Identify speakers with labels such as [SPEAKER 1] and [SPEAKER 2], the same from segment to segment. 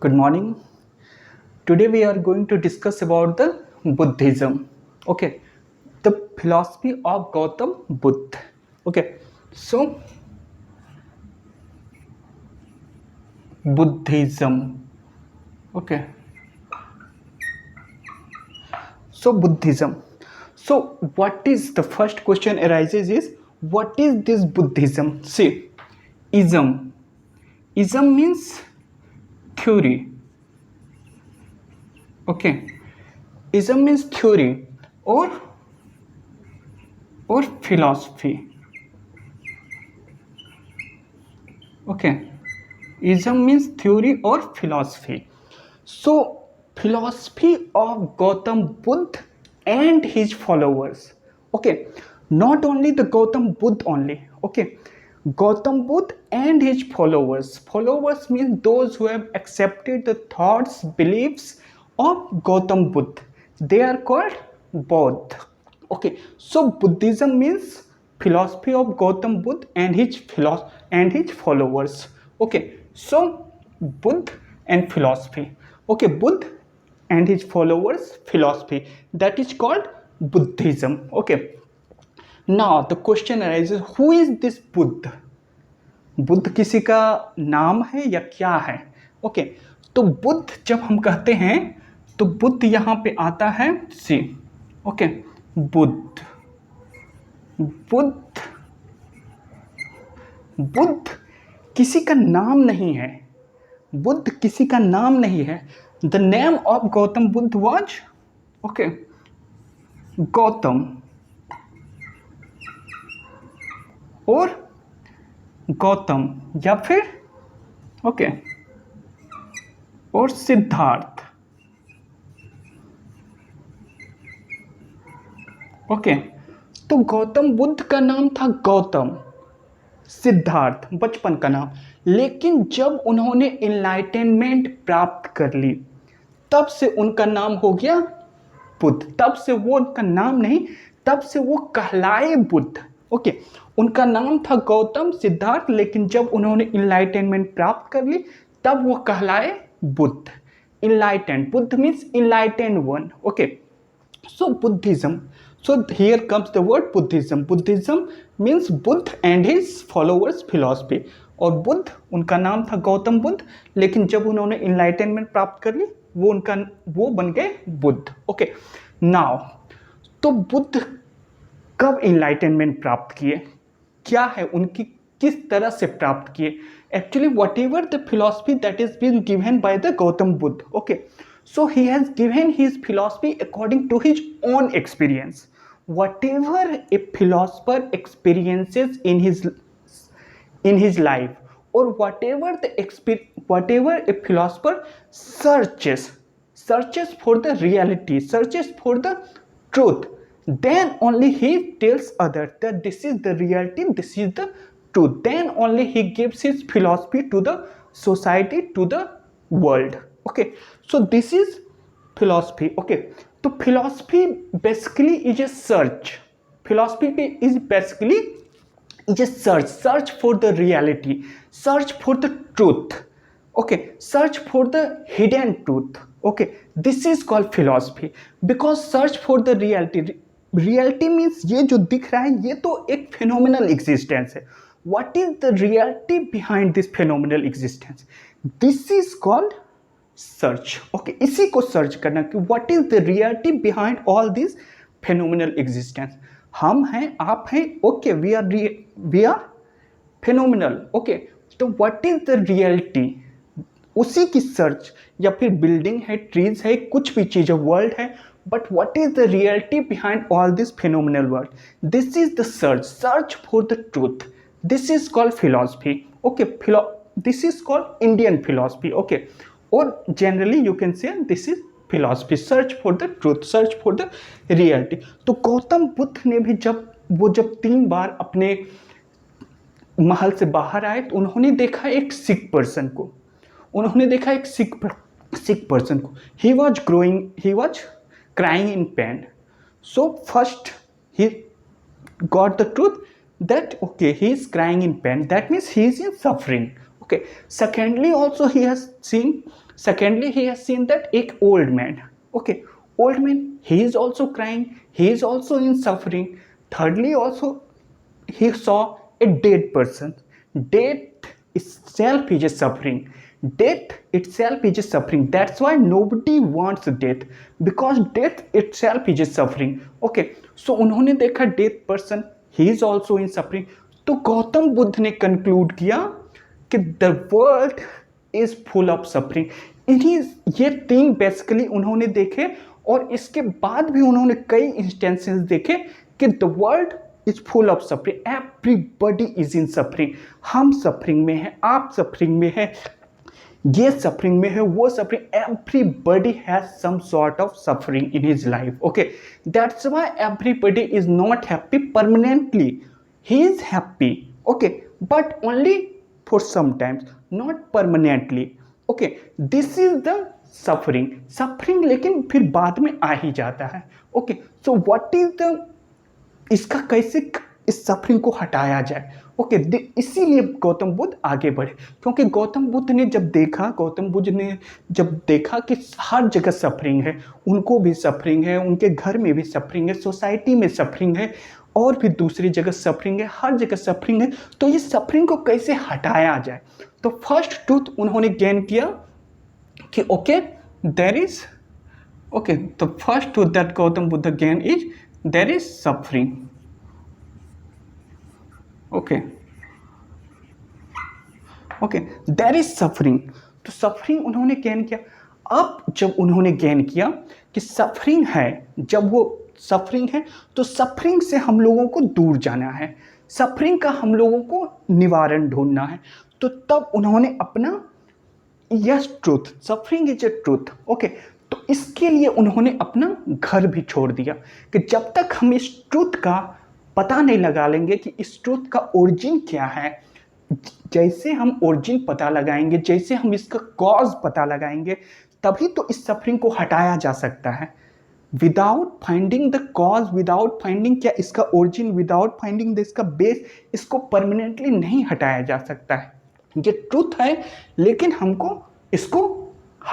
[SPEAKER 1] Good morning. Today we are going to discuss about the Buddhism. Okay, the philosophy of Gautam Buddha. Okay, so Buddhism. Okay, so Buddhism. So what is the first question arises is what is this Buddhism? See, ism. Ism means theory. Okay, ism means theory or philosophy. Okay, ism means theory or philosophy. So, philosophy of Gautam Buddha and his followers. Okay, not only the Gautam Buddha only. Okay, Gautam Buddha and his followers. Followers means those who have accepted the thoughts, beliefs of Gautam Buddha. They are called Bodh. Okay, so Buddhism means philosophy of Gautam Buddha and his followers. Okay, so Buddha and philosophy. Okay, Buddha and his followers philosophy, that is called Buddhism. Okay, now the question arises, who is this Buddha? Buddha किसी का नाम है या क्या है? Okay, तो बुद्ध जब हम कहते हैं तो बुद्ध यहाँ पे आता है सी. ओके, बुद्ध बुद्ध बुद्ध किसी का नाम नहीं है. बुद्ध किसी का नाम नहीं है. The name of Gautam Buddha was okay Gautam और गौतम या फिर ओके और सिद्धार्थ. ओके, तो गौतम बुद्ध का नाम था गौतम, सिद्धार्थ बचपन का नाम. लेकिन जब उन्होंने इनलाइटेनमेंट प्राप्त कर ली तब से उनका नाम हो गया बुद्ध. तब से वो उनका नाम नहीं, तब से वो कहलाए बुद्ध. ओके, उनका नाम था गौतम सिद्धार्थ, लेकिन जब उन्होंने इनलाइटेनमेंट प्राप्त कर ली तब वो कहलाए Buddha. Enlightened, Buddha means enlightened one. Okay, so Buddhism. So here comes the word Buddhism. Buddhism means Buddha and his followers philosophy. और बुद्ध, उनका नाम था गौतम बुद्ध, लेकिन जब उन्होंने इनलाइटेनमेंट प्राप्त कर ली वो बन गए बुद्ध. ओके, नाउ तो बुद्ध कब इनलाइटेनमेंट प्राप्त किए, क्या है उनकी, किस तरह से प्राप्त किए? Actually whatever the philosophy that is been given by the Gautam Buddha. Okay, so he has given his philosophy according to his own experience. Whatever a philosopher experiences in his life, or whatever a philosopher searches for the reality, searches for the truth, then only he tells others that this is the reality, this is the truth. Then only he gives his philosophy to the society, to the world. Okay, so this is philosophy. Okay, so philosophy basically is a search. Philosophy is basically is a search for the reality, search for the truth. Okay, search for the hidden truth. Okay, this is called philosophy because search for the reality means ये जो दिख रहा है ये तो एक phenomenal existence है. What is the reality behind this phenomenal existence? This is called search. Okay, इसी को सर्च करना कि what is the reality behind all this phenomenal existence. हम हैं, आप हैं, okay, we are phenomenal. Okay, तो व्हाट इज द रियलिटी, उसी की सर्च. या फिर बिल्डिंग है, ट्रीज है, कुछ भी चीज़ है, वर्ल्ड है, but what is the reality behind all this phenomenal world? This is the search for the truth. This is called philosophy. Okay, this is called Indian philosophy. Okay, और generally you can say this is philosophy, search for the truth, search for the reality. तो गौतम बुद्ध ने भी जब 3 बार अपने महल से बाहर आए तो उन्होंने देखा एक सिक पर्सन को. he was crying in pain. So first he got the truth that okay, he is crying in pain, that means he is in suffering. Okay. Secondly he has seen that एक old man. Okay. Old man, he is also crying. He is also in suffering. Thirdly, also he saw a dead person. Death itself is a suffering. Death itself is a suffering. That's why nobody wants death, because death itself is a suffering. Okay, so उन्होंने देखा dead person, he is also in suffering. तो गौतम बुद्ध ने conclude किया कि the world is full of suffering. इन्हीं ये तीन basically उन्होंने देखे, और इसके बाद भी उन्होंने कई इंस्टेंसेस देखे कि the world is full of suffering. Everybody is in suffering. हम सफरिंग में हैं, आप सफरिंग में हैं, ये सफरिंग में है, वो suffering. Everybody has some sort of suffering in his life. Okay, that's why everybody is not happy permanently. He is happy, okay, but only for some times, not permanently. Okay, this is the suffering. Suffering लेकिन फिर बाद में आ ही जाता है. Okay, so what is the, इसका कैसे इस सफरिंग को हटाया जाए. ओके, इसीलिए गौतम बुद्ध आगे बढ़े, क्योंकि गौतम बुद्ध ने जब देखा कि हर जगह सफरिंग है, उनको भी सफरिंग है, उनके घर में भी सफरिंग है, सोसाइटी में सफरिंग है, और भी दूसरी जगह सफरिंग है, हर जगह सफरिंग है, तो ये सफरिंग को कैसे हटाया जाए. तो फर्स्ट ट्रूथ उन्होंने गेन किया कि okay, there is, okay, the first truth that Gautam Buddha gain is there is suffering. Okay, there is suffering. तो सफरिंग उन्होंने गेन किया. अब जब उन्होंने गेन किया कि सफरिंग है, जब वो सफरिंग है, तो सफरिंग से हम लोगों को दूर जाना है, सफरिंग का हम लोगों को निवारण ढूंढना है. तो तब उन्होंने अपना yes truth, suffering is a truth. Okay, तो इसके लिए उन्होंने अपना घर भी छोड़ दिया कि जब तक हम इस ट्रूथ का पता नहीं लगा लेंगे कि इस ट्रूथ का ओरिजिन क्या है, जैसे हम ओरिजिन पता लगाएंगे, जैसे हम इसका कॉज पता लगाएंगे, तभी तो इस सफरिंग को हटाया जा सकता है. Without finding the cause, without finding क्या इसका ओरिजिन, विदाउट फाइंडिंग इसका बेस, इसको परमानेंटली नहीं हटाया जा सकता है. ये ट्रूथ है, लेकिन हमको इसको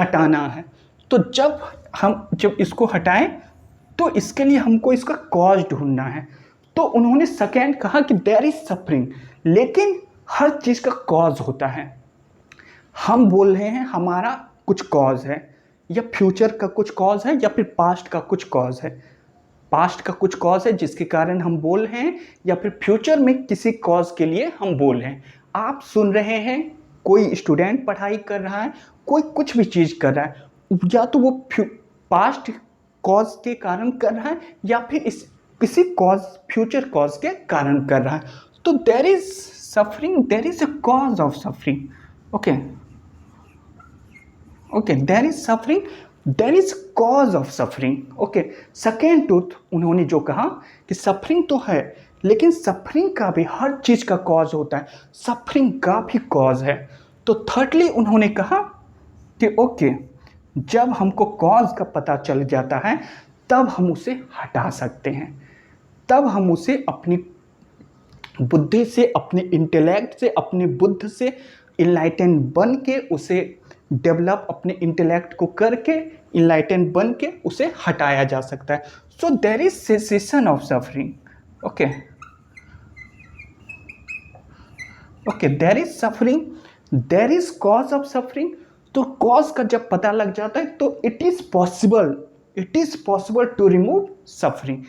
[SPEAKER 1] हटाना है. तो जब इसको हटाएं, तो इसके लिए हमको इसका कॉज ढूंढना है. तो उन्होंने सेकेंड कहा कि देयर इज सफरिंग, लेकिन हर चीज़ का कॉज होता है. हम बोल रहे हैं हमारा कुछ कॉज है, या फ्यूचर का कुछ कॉज है, या फिर पास्ट का कुछ कॉज है. पास्ट का कुछ कॉज है जिसके कारण हम बोल रहे हैं, या फिर फ्यूचर में किसी कॉज के लिए हम बोल रहे हैं. आप सुन रहे हैं, कोई स्टूडेंट पढ़ाई कर रहा है, कोई कुछ भी चीज़ कर रहा है, या तो वो पास्ट कॉज के कारण कर रहा है, या फिर किसी कॉज, फ्यूचर कॉज के कारण कर रहा है. तो there is suffering, there is a cause of suffering. Okay, there is suffering, there is cause of suffering. Okay, second truth उन्होंने जो कहा कि सफरिंग तो है, लेकिन सफरिंग का भी, हर चीज़ का कॉज होता है, सफरिंग का भी कॉज है. तो थर्डली उन्होंने कहा कि ओके, जब हमको कॉज का पता चल जाता है, तब हम उसे हटा सकते हैं, तब हम उसे अपनी बुद्धि से, अपने इंटेलेक्ट से, अपने बुद्ध से इनलाइटन बन के, उसे डेवलप अपने इंटेलेक्ट को करके इनलाइटन बन के उसे हटाया जा सकता है. So there is cessation of suffering. Okay, there is suffering, there is cause of suffering. तो कॉज का जब पता लग जाता है, तो it is possible to remove suffering.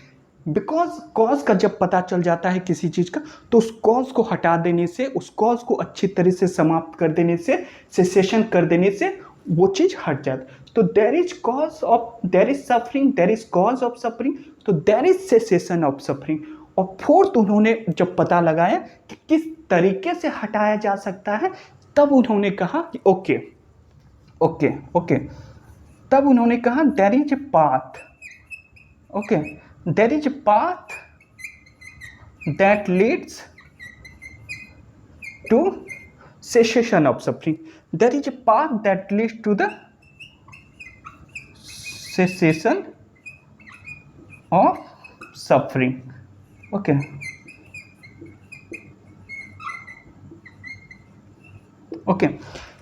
[SPEAKER 1] Because cause का जब पता चल जाता है किसी चीज़ का, तो उस कॉज को हटा देने से, उस कॉज को अच्छी तरह से समाप्त कर देने से, सेसेशन कर देने से वो चीज़ हट जाती है. तो there is suffering, there is cause of suffering, तो there is cessation of suffering. और फोर्थ उन्होंने जब पता लगाया कि किस तरीके से हटाया जा सकता है, तब उन्होंने कहा कि ओके, तब उन्होंने कहा there is a path. Okay, there is a path that leads to cessation of suffering. There is a path that leads to the cessation of suffering. Okay. Okay,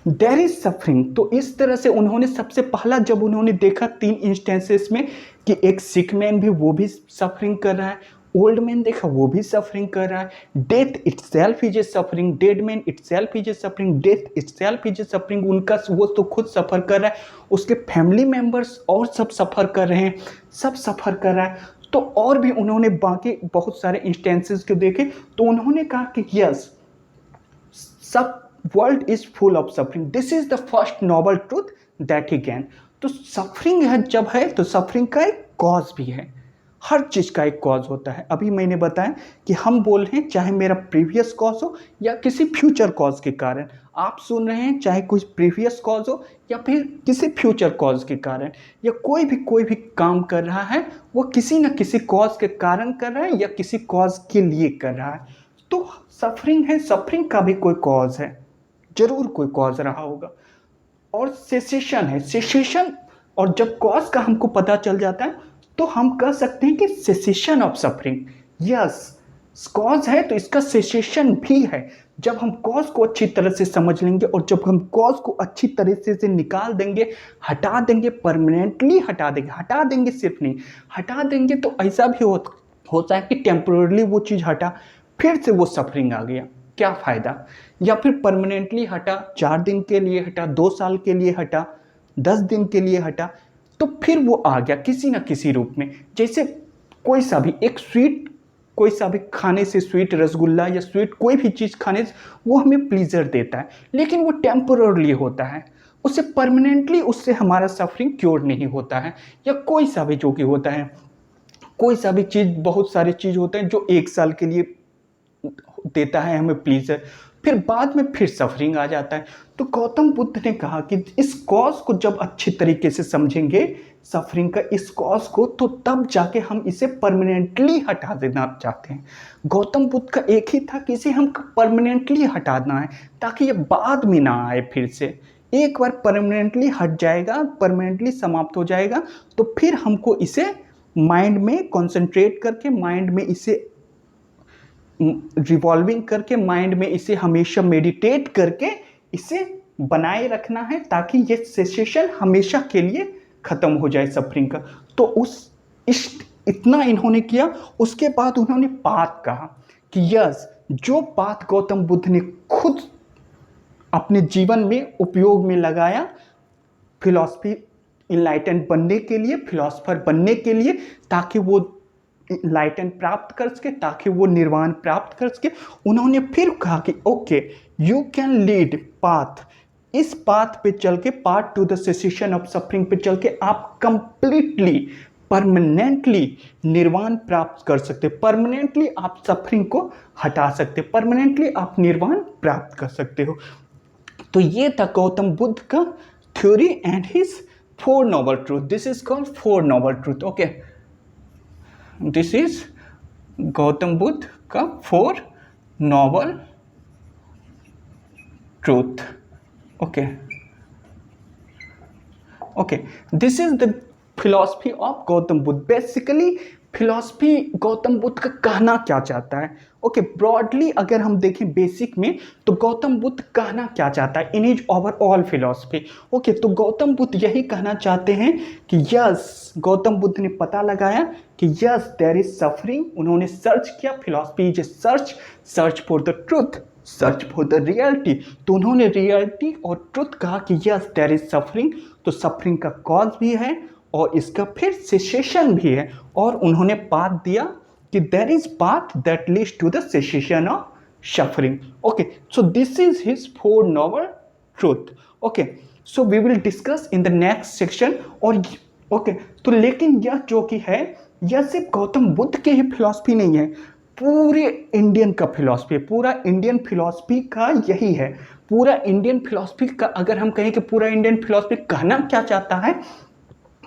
[SPEAKER 1] there is suffering. तो इस तरह से उन्होंने सबसे पहला जब उन्होंने देखा 3 इंस्टेंसेस में कि एक सिक मैन भी वो भी सफरिंग कर रहा है, ओल्ड मैन देखा वो भी सफरिंग कर रहा है, death itself is a suffering, dead man itself is a suffering, death itself is a suffering, उनका वो तो खुद सफ़र कर रहा है, उसके फैमिली मेम्बर्स और सब सफ़र कर रहे हैं, सब सफ़र कर रहा है। तो और भी उन्होंने बाकी बहुत सारे इंस्टेंसेस को देखे तो उन्होंने कहा कि यस, सब world is full of suffering, this is the first noble truth that he can. तो सफरिंग है जब है तो सफरिंग का एक कॉज भी है, हर चीज़ का एक कॉज होता है। अभी मैंने बताया कि हम बोल रहे हैं चाहे मेरा प्रीवियस कॉज हो या किसी फ्यूचर कॉज के कारण, आप सुन रहे हैं चाहे कुछ प्रीवियस कॉज हो या फिर किसी फ्यूचर कॉज के कारण, या कोई भी काम कर रहा है वो किसी न किसी कॉज के कारण कर रहा है या किसी कॉज के लिए कर रहा है। तो सफरिंग है, सफरिंग का भी कोई कॉज है, जरूर कोई कॉज रहा होगा। और सेसेशन है, सेसेशन, और जब कॉज का हमको पता चल जाता है तो हम कह सकते हैं कि cessation of suffering. Yes, cause है तो इसका सेसेशन भी है। जब हम कॉज को अच्छी तरह से समझ लेंगे और जब हम कॉज को अच्छी तरह से निकाल देंगे, हटा देंगे, परमानेंटली हटा देंगे सिर्फ नहीं, हटा देंगे तो ऐसा भी होता है कि टेम्पोरली वो चीज़ हटा, फिर से वो सफरिंग आ गया, क्या फ़ायदा। या फिर परमानेंटली हटा, 4 दिन के लिए हटा, 2 साल के लिए हटा, 10 दिन के लिए हटा, तो फिर वो आ गया किसी न किसी रूप में। जैसे कोई सा भी एक स्वीट, कोई सा भी खाने से, स्वीट रसगुल्ला या स्वीट कोई भी चीज़ खाने से वो हमें प्लीज़र देता है, लेकिन वो टेम्पोरली होता है, उससे परमानेंटली उससे हमारा सफरिंग क्योर नहीं होता है। या कोई सा भी जो कि होता है, कोई सा भी चीज़, बहुत सारे चीज़ होते हैं जो 1 साल के लिए देता है हमें प्लीज़र, फिर बाद में फिर सफरिंग आ जाता है। तो गौतम बुद्ध ने कहा कि इस कॉज को जब अच्छी तरीके से समझेंगे, सफरिंग का इस कॉज को, तो तब जाके हम इसे परमानेंटली हटा देना चाहते हैं। गौतम बुद्ध का एक ही था कि इसे हम परमानेंटली हटाना है ताकि ये बाद में ना आए फिर से। एक बार परमानेंटली हट जाएगा, परमानेंटली समाप्त हो जाएगा, तो फिर हमको इसे माइंड में कंसंट्रेट करके, माइंड में इसे रिवॉल्विंग करके, माइंड में इसे हमेशा मेडिटेट करके इसे बनाए रखना है ताकि ये सेसेशन हमेशा के लिए ख़त्म हो जाए सफरिंग का। तो इतना इन्होंने किया। उसके बाद उन्होंने बात कहा कि यस, जो बात गौतम बुद्ध ने खुद अपने जीवन में उपयोग में लगाया, फिलॉसफी इनलाइटेंड बनने के लिए, फिलॉसफर बनने के लिए, ताकि वो लाइटन प्राप्त कर सके, ताकि वो निर्वाण प्राप्त कर सके, उन्होंने फिर कहा कि okay, you can lead path, इस पाथ पे चल के, path to the cessation of suffering पे चल के आप कंप्लीटली परमानेंटली निर्वाण प्राप्त कर सकते, परमानेंटली आप सफरिंग को हटा सकते, परमानेंटली आप निर्वाण प्राप्त कर सकते हो। तो ये था गौतम बुद्ध का theory and his 4 noble truth. This is called 4 noble truth. Okay, this is Gautam Buddha का 4 noble truth. Okay, this is the philosophy of Gautam Buddha. Basically philosophy Gautam Buddha का कहना क्या चाहता है। ओके, ब्रॉडली अगर हम देखें बेसिक में, तो गौतम बुद्ध कहना क्या चाहता है in his overall philosophy. Okay, तो गौतम बुद्ध यही कहना चाहते हैं कि यस, गौतम बुद्ध ने पता लगाया कि यस, देयर इज सफरिंग। उन्होंने सर्च किया, philosophy is a search for the truth, search for the reality. तो उन्होंने रियलिटी और ट्रुथ कहा कि यस, देयर इज सफरिंग। तो सफरिंग का कॉज भी है और इसका फिर सेसेशन भी है, और उन्होंने पाथ दिया कि there is path that leads to the cessation of suffering. Okay, so this is his 4 noble truth. Okay, so we will discuss in the next section. और ओके, तो लेकिन यह जो कि है, यह सिर्फ गौतम बुद्ध की ही फिलॉसफी नहीं है, पूरे इंडियन का फिलॉसफी है, पूरा इंडियन फिलॉसफी का यही है। पूरा इंडियन फिलॉसफी का अगर हम कहें कि पूरा इंडियन फिलॉसफी कहना क्या चाहता है,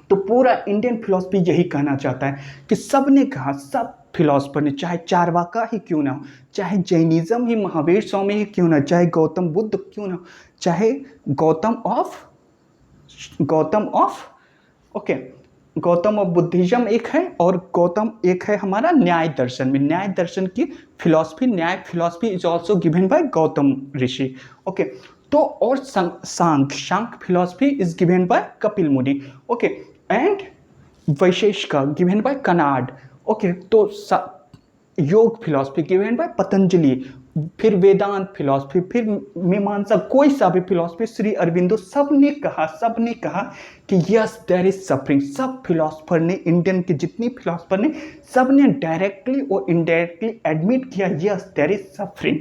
[SPEAKER 1] तो पूरा इंडियन फिलॉसफी यही कहना चाहता है कि सब ने कहा, सब फिलॉसफर ने, चाहे चारवाका ही क्यों ना हो, चाहे जैनिज्म ही, महावीर स्वामी ही क्यों ना, चाहे गौतम बुद्ध क्यों ना, चाहे गौतम ऑफ बुद्धिज्म एक है, और गौतम एक है हमारा न्याय दर्शन में। न्याय दर्शन की philosophy, Nyaya philosophy is also given by Gautam ऋषि। ओके, तो और Sankhya philosophy is given by Kapil मुनि, okay, and Vaisheshika given by Kanad, okay. तो Yoga philosophy given by Patanjali, फिर वेदांत फिलॉसफी, फिर मीमांसा, कोई सा भी फिलॉसफी, श्री अरविंदो, सबने कहा कि यस देयर इज सफरिंग। सब फिलॉसफर ने, इंडियन के जितनी फिलॉसफर ने, सब ने डायरेक्टली और इनडायरेक्टली एडमिट किया yes there is suffering,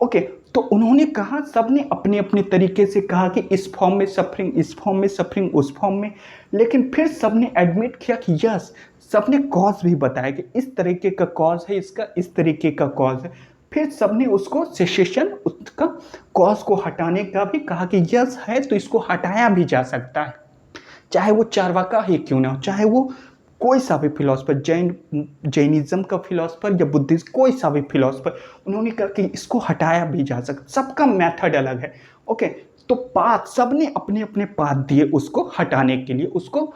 [SPEAKER 1] okay. तो उन्होंने कहा, सबने अपने अपने तरीके से कहा कि इस फॉर्म में सफरिंग, इस फॉर्म में सफरिंग, उस फॉर्म में, लेकिन फिर सबने एडमिट किया कि यस, सबने कॉज भी बताया कि इस तरीके का कॉज है, इसका इस तरीके का कॉज है। फिर सबने उसको सेसेशन, उसका कॉज को हटाने का भी कहा कि यस है तो इसको हटाया भी जा सकता है, चाहे वो चारवाका ही क्यों ना हो, चाहे वो कोई सा भी फिलोसफर, जैनिज्म का फिलोसफर या बुद्धिस्ट, कोई सा भी फिलोसफर, उन्होंने कहा कि इसको हटाया भी जा सकता, सबका मेथड अलग है, ओके। तो पाथ, सबने अपने अपने पाथ दिए उसको हटाने के लिए, उसको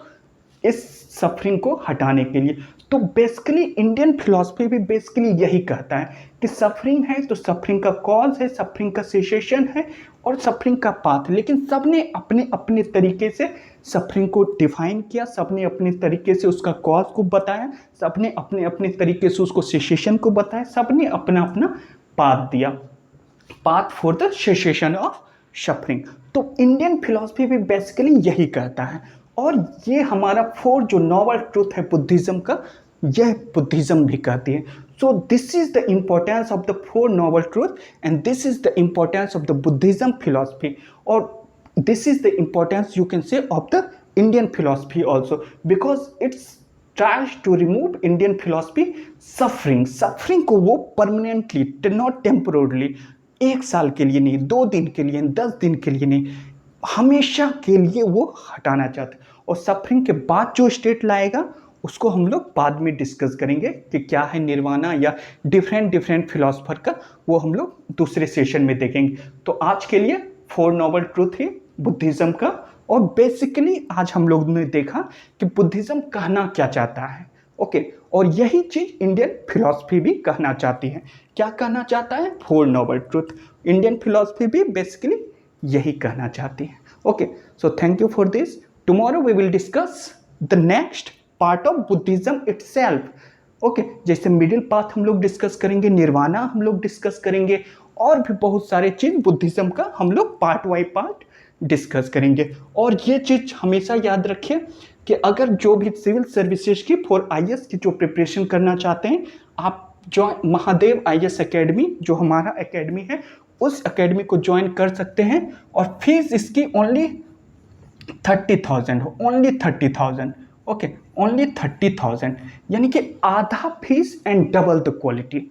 [SPEAKER 1] इस सफरिंग को हटाने के लिए। तो बेसिकली इंडियन फिलॉसफी भी बेसिकली यही कहता है कि सफरिंग है तो सफरिंग का कॉज है, सफरिंग का सेसेशन है और सफरिंग का पाथ, लेकिन सबने अपने अपने तरीके से सफरिंग को डिफाइन किया, सबने अपने तरीके से उसका कॉज को बताया, सबने अपने अपने तरीके से उसको सेसेशन को बताया, सबने अपना अपना पाथ दिया, path for the cessation of suffering. तो इंडियन फिलॉसफी भी बेसिकली यही कहता है। और ये हमारा फोर्थ जो नॉवल ट्रूथ है बुद्धिज्म का, यह बुद्धिज्म भी कहती है। सो this is the importance of the four novel truth and this is the importance of the Buddhism philosophy, और this is the importance you can say of the Indian philosophy also, because it's tries to remove Indian philosophy suffering को वो permanently, not temporarily, 1 साल के लिए नहीं, 2 दिन के लिए, 10 दिन के लिए नहीं, हमेशा के लिए वो हटाना चाहते हैं। और सफरिंग के बाद जो स्टेट लाएगा उसको हम लोग बाद में डिस्कस करेंगे कि क्या है निर्वाणा या डिफरेंट फिलोसफर का, वो हम लोग दूसरे सेशन में देखेंगे। तो आज के लिए 4 नॉवल ट्रूथ है बुद्धिज्म का, और बेसिकली आज हम लोग ने देखा कि बुद्धिज्म कहना क्या चाहता है, ओके। और यही चीज इंडियन फिलॉसफी भी कहना चाहती है। क्या कहना चाहता है? 4 नॉवल ट्रूथ। इंडियन फिलॉसफी भी बेसिकली यही कहना चाहती है, okay. So thank you for this. Tomorrow we will discuss the next part of Buddhism itself, okay. जैसे मिडिल पाथ हम लोग डिस्कस करेंगे, निर्वाणा हम लोग डिस्कस करेंगे, और भी बहुत सारे चीज बुद्धिज्म का हम लोग पार्ट बाय पार्ट डिस्कस करेंगे। और ये चीज हमेशा याद रखिए कि अगर जो भी सिविल सर्विसेज की फॉर IAS की जो प्रिपरेशन करना चाहते हैं, आप जो महादेव IAS एकेडमी, जो हमारा एकेडमी है, उस एकेडमी को ज्वाइन कर सकते हैं। और फीस इसकी ओनली 30,000 हो, ओनली 30,000, ओके, ओनली 30,000, यानी कि आधा fees and double the quality.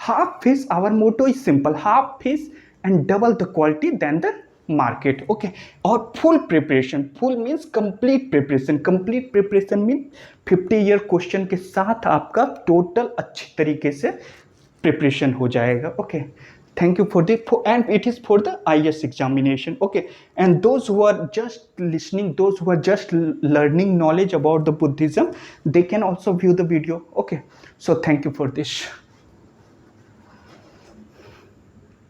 [SPEAKER 1] Half fees, our motto is simple, half fees and double the quality then the market, okay. और full preparation, full means complete preparation mean 50 year question के साथ आपका total अच्छी तरीके से preparation हो जाएगा, okay. Thank you for the, and it is for the IAS examination, okay. And those who are just listening, those who are just learning knowledge about the Buddhism, they can also view the video, okay. So thank you for this.